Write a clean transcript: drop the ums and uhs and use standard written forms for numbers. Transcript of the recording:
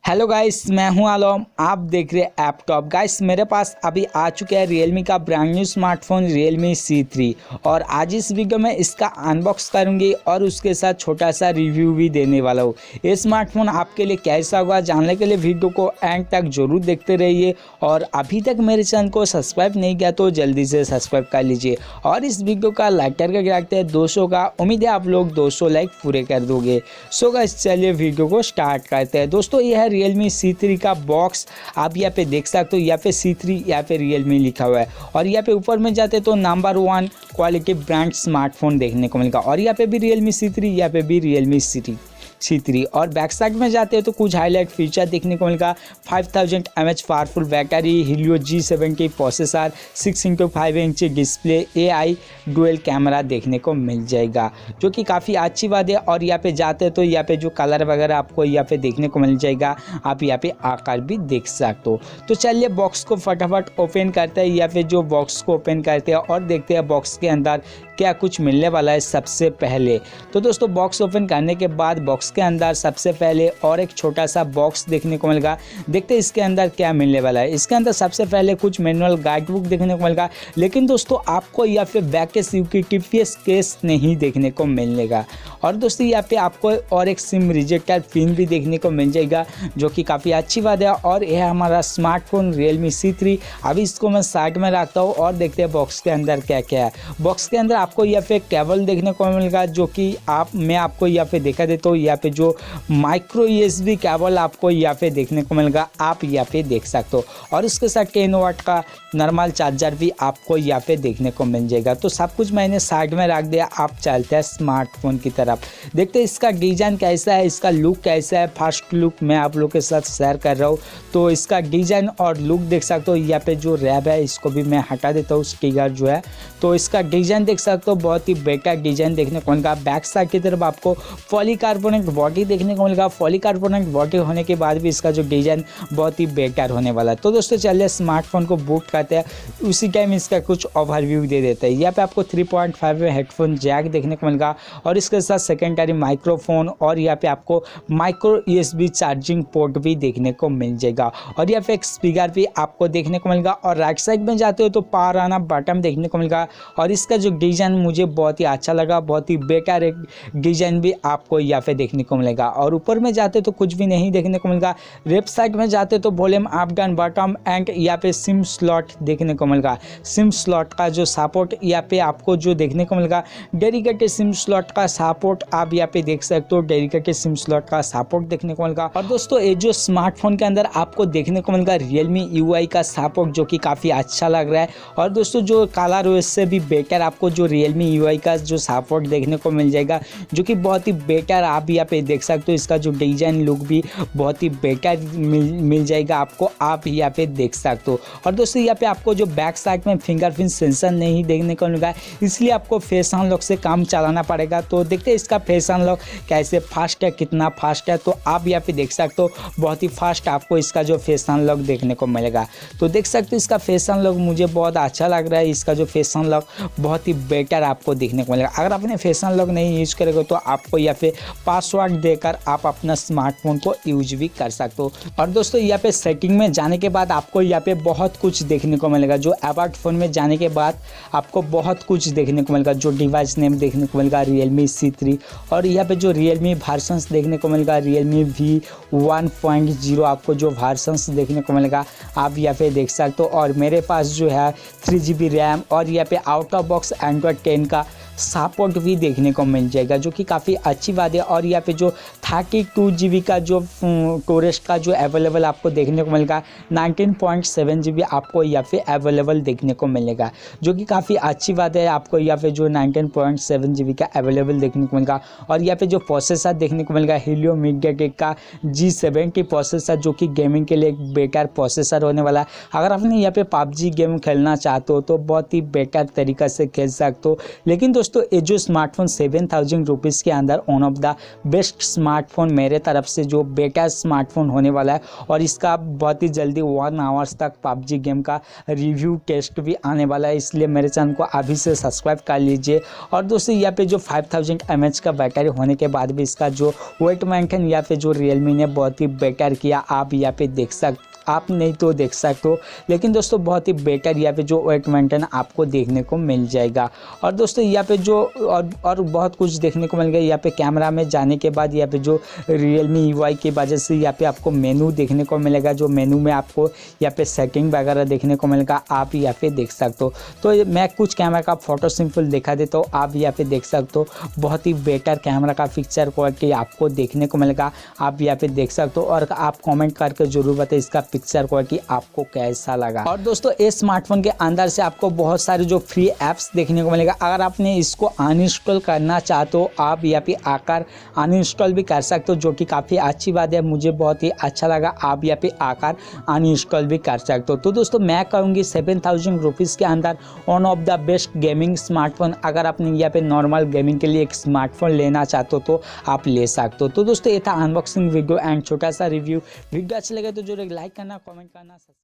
Hello guys, मैं हूं आलम। आप देख रहे हैं ऐप टॉप। गाइस, मेरे पास अभी आ चुका है रियलमी का brand new smartphone Realme C3 और आज इस वीडियो में इसका अनबॉक्स करूंगी और उसके साथ छोटा सा रिव्यू भी देने वाला हूं। ये स्मार्टफोन आपके लिए कैसा होगा जानने के लिए वीडियो को एंड तक जरूर देखते रहिए और अभी तक मेरे चैनल को सब्सक्राइब नहीं किया तो जल्दी से सब्सक्राइब कर लीजिए और इस वीडियो का लाइक करके रखते हैं 200 का। उम्मीद है आप लोग 200 लाइक पूरे कर दोगे। सो गाइस, चलिए वीडियो को स्टार्ट करते हैं। दोस्तों, यह है रियलमी C3 का बॉक्स। आप यहाँ पे देख सकते हो, यहाँ पे C3 यहाँ पे रियलमी लिखा हुआ है और यहाँ पे ऊपर में जाते तो नंबर 1 क्वालिटी ब्रांड स्मार्टफोन देखने को मिलेगा और यहाँ पे भी रियलमी C3, यहाँ पे भी रियलमी C3 और बैक साइड में जाते हैं तो कुछ हाईलाइट फीचर देखने को मिलेगा। 5000 mAh powerful battery, Helio G70 processor, 6x5 inch display, AI dual camera देखने को मिल जाएगा जो कि काफ़ी अच्छी बात है। और यहाँ पे जाते हैं तो यहाँ पे जो कलर वगैरह आपको यहाँ पे देखने को मिल जाएगा। आप यहाँ पे आकार भी देख सकते हो। तो चलिए बॉक्स को फटाफट ओपन करते हैं। यहाँ पे जो बॉक्स को ओपन करते हैं और देखते हैं बॉक्स के अंदर क्या कुछ मिलने वाला है। सबसे पहले तो दोस्तों, बॉक्स ओपन करने के बाद बॉक्स के अंदर सबसे पहले और एक छोटा सा बॉक्स देखने को मिलेगा। देखते हैं इसके अंदर क्या मिलने वाला है। इसके अंदर सबसे पहले कुछ मैनुअल गाइड बुक देखने को मिलेगा, लेकिन दोस्तों आपको यहाँ पे बैक के TPS केस नहीं देखने को मिलेगा। और दोस्तों यहाँ पे आपको और एक सिम रिजेक्टर पिन भी देखने को मिल जाएगा जो कि काफ़ी अच्छी बात है। और यह हमारा स्मार्टफोन रियलमी C3। अभी इसको मैं साइड में रखता हूँ और देखते हैं बॉक्स के अंदर क्या क्या है। बॉक्स के अंदर आपको यहाँ पे केबल देखने को मिलेगा जो कि मैं आपको यहाँ पे दिखा देता हूँ। यहाँ पे जो माइक्रो USB केबल आपको यहाँ पे देखने को मिलेगा, आप यहाँ पे देख सकते हो। और उसके साथ 10 वाट का नॉर्मल चार्जर भी आपको यहाँ पे देखने को मिल जाएगा। तो सब कुछ मैंने साइड में रख दिया। आप चलते हैं स्मार्टफोन की तरफ। देखते हैं इसका डिज़ाइन कैसा है, इसका लुक कैसा है। फर्स्ट लुक मैं आप लोग के साथ शेयर कर रहा हूँ। तो इसका डिज़ाइन और लुक देख सकते हो। यहाँ पे जो रैप है इसको भी मैं हटा देता हूँ, स्टिकर जो है। तो इसका डिज़ाइन देख सकते हो, बहुत ही बेटर डिज़ाइन देखने को मिलेगा। बैक साइड की तरफ आपको पॉलीकार्बोनेट बॉडी देखने को मिलेगा। पॉलीकार्बोनेट बॉडी होने के बाद भी इसका जो डिज़ाइन बहुत ही बेटर होने वाला है। तो दोस्तों चलिए स्मार्टफोन को बूट करते हैं, उसी टाइम इसका कुछ ओवरव्यू दे देते हैं। यहाँ पे आपको 3.5 हेडफोन जैक देखने को मिलेगा और इसके साथ सेकेंडरी माइक्रोफोन और यहाँ पे आपको माइक्रो USB चार्जिंग पोर्ट भी देखने को मिल जाएगा और यहाँ पे एक स्पीकर भी आपको देखने को मिलेगा। और राइट साइड में जाते हो तो पावर आना बटन देखने को मिलेगा और इसका जो डिज़ाइन मुझे बहुत ही अच्छा लगा। बहुत ही बेटर एक डिज़ाइन भी आपको यहाँ पे देखने को मिलेगा। और ऊपर में जाते तो कुछ भी नहीं देखने को मिलेगा। लेफ्ट साइड में जाते तो volume up down button and यहाँ पे सिम स्लॉट देखने को मिलेगा। सिम स्लॉट का जो सपोर्ट यहाँ पे आपको जो देखने को मिलेगा, डेडिकेटेड सिम स्लॉट का सपोर्ट आप यहाँ पे देख सकते हो। डेडिकेटेड सिम स्लॉट का सपोर्ट देखने को मिलेगा। और दोस्तों ये जो स्मार्टफोन के अंदर आपको देखने को मिलेगा रियलमी UI का सपोर्ट जो कि काफ़ी अच्छा लग रहा है। और दोस्तों जो कलर OS से भी बेटर आपको जो रियलमी UI का जो सपोर्ट देखने को मिल जाएगा जो कि बहुत ही बेटर आप यहाँ पे देख सकते हो। इसका जो डिज़ाइन लुक भी बहुत ही बेटर मिल जाएगा आपको, आप यहाँ पे देख सकते हो। और दोस्तों यहाँ पे आपको जो बैक साइड में फिंगरप्रिंट सेंसर नहीं देखने को मिलेगा, इसलिए आपको फेस अनलॉक से काम चलाना पड़ेगा। तो देखते हैं इसका फेस अनलॉक कैसे फास्ट है, कितना फास्ट है। तो आप यहाँ पे देख सकते हो बहुत ही फास्ट आपको इसका जो फेस अनलॉक देखने को मिलेगा। तो देख सकते हो इसका फेस अनलॉक मुझे बहुत अच्छा लग रहा है। इसका जो फेस अनलॉक बहुत ही बेटर आपको देखने को मिलेगा। अगर आपने फेस अनलॉक नहीं यूज करेगा तो आपको यहाँ पे पासवर्ड देकर आप अपना स्मार्टफोन को यूज भी कर सकते हो। और दोस्तों यहाँ पे सेटिंग में जाने के बाद आपको यहाँ पे बहुत कुछ देखने को मिलेगा। जो अबाउट फोन में जाने के बाद आपको बहुत कुछ देखने को मिलेगा। जो डिवाइस नेम देखने को मिलेगा रियलमी C3 और यहाँ पे जो रियलमी वर्जन्स देखने को मिलेगा रियलमी V1.0 आपको जो वर्जन्स देखने को मिलेगा आप यहाँ पे देख सकते हो। और मेरे पास जो है 3GB रैम और यहाँ पे आउट ऑफ बॉक्स एंड्रॉयड 10 का सपोर्ट भी देखने को मिल जाएगा जो कि काफ़ी अच्छी बात है। और यहाँ पे जो 32GB का जो स्टोरेज का जो अवेलेबल आपको देखने को मिलेगा, 19.7GB आपको यहाँ पे अवेलेबल देखने को मिलेगा जो कि काफ़ी अच्छी बात है। आपको यहाँ पे जो 19.7GB का अवेलेबल देखने को मिलेगा। और यहाँ पे जो प्रोसेसर देखने को मिलेगा Helio MediaTek का G70 प्रोसेसर जो कि गेमिंग के लिए एक बेटर प्रोसेसर होने वाला है। अगर आपने यहाँ पे PUBG गेम खेलना चाहते हो तो बहुत ही बेटर तरीका से खेल सकते हो। लेकिन दोस्तों ये जो स्मार्टफोन 7000 रुपीज़ के अंदर one of the best smartphone मेरे तरफ से जो बेटा स्मार्टफोन होने वाला है, और इसका बहुत ही जल्दी 1 आवर्स तक PUBG गेम का रिव्यू टेस्ट भी आने वाला है, इसलिए मेरे चैनल को अभी से सब्सक्राइब कर लीजिए। और दोस्तों यहाँ पे जो 5000 mAh का बैटरी होने के बाद भी इसका जो वेट मेंटेन यहाँ पे जो रियलमी ने बहुत ही बेटर किया, आप यहाँ पे देख सकते, आप नहीं तो देख सकते हो, लेकिन दोस्तों बहुत ही बेटर यहाँ पे जो वेट मेंटेन आपको देखने को मिल जाएगा। और दोस्तों यहाँ पे जो और बहुत कुछ देखने को मिल गया। यहाँ पे कैमरा में जाने के बाद यहाँ पे जो रियलमी UI की वजह से यहाँ पे आपको मेनू देखने को मिलेगा, जो मेनू में आपको यहाँ पे सेटिंग वगैरह देखने को मिलेगा, आप यहाँ पे देख सकते हो। तो मैं कुछ कैमरा का फोटो सिंपल दिखा देता हूँ, आप यहाँ पे देख सकते हो। बहुत ही बेटर कैमरा का पिक्चर क्वालिटी आपको देखने को मिलेगा, आप यहाँ पे देख सकते हो। और आप कमेंट करके जरूर बताइए इसका पिक्चर क्वालिटी आपको कैसा लगा। और दोस्तों इस स्मार्टफोन के अंदर से आपको बहुत सारे जो फ्री ऐप्स देखने को मिलेगा। अगर आपने इसको अनइंस्टॉल करना चाहते हो, आप यहाँ पे आकर अनइंस्टॉल भी कर सकते हो, जो कि काफ़ी अच्छी बात है, मुझे बहुत ही अच्छा लगा। आप यहाँ पे आकर अनइंस्टॉल भी कर सकते हो। तो दोस्तों मैं कहूँगी 7000 रुपीज़ के अंदर one of the best gaming smartphone. अगर आपने यहाँ पे नॉर्मल गेमिंग के लिए एक स्मार्टफोन लेना चाहते हो तो आप ले सकते हो। तो दोस्तों ये था अनबॉक्सिंग वीडियो एंड छोटा सा रिव्यू। वीडियो अच्छा लगे तो जरूर लाइक करना, कमेंट करना।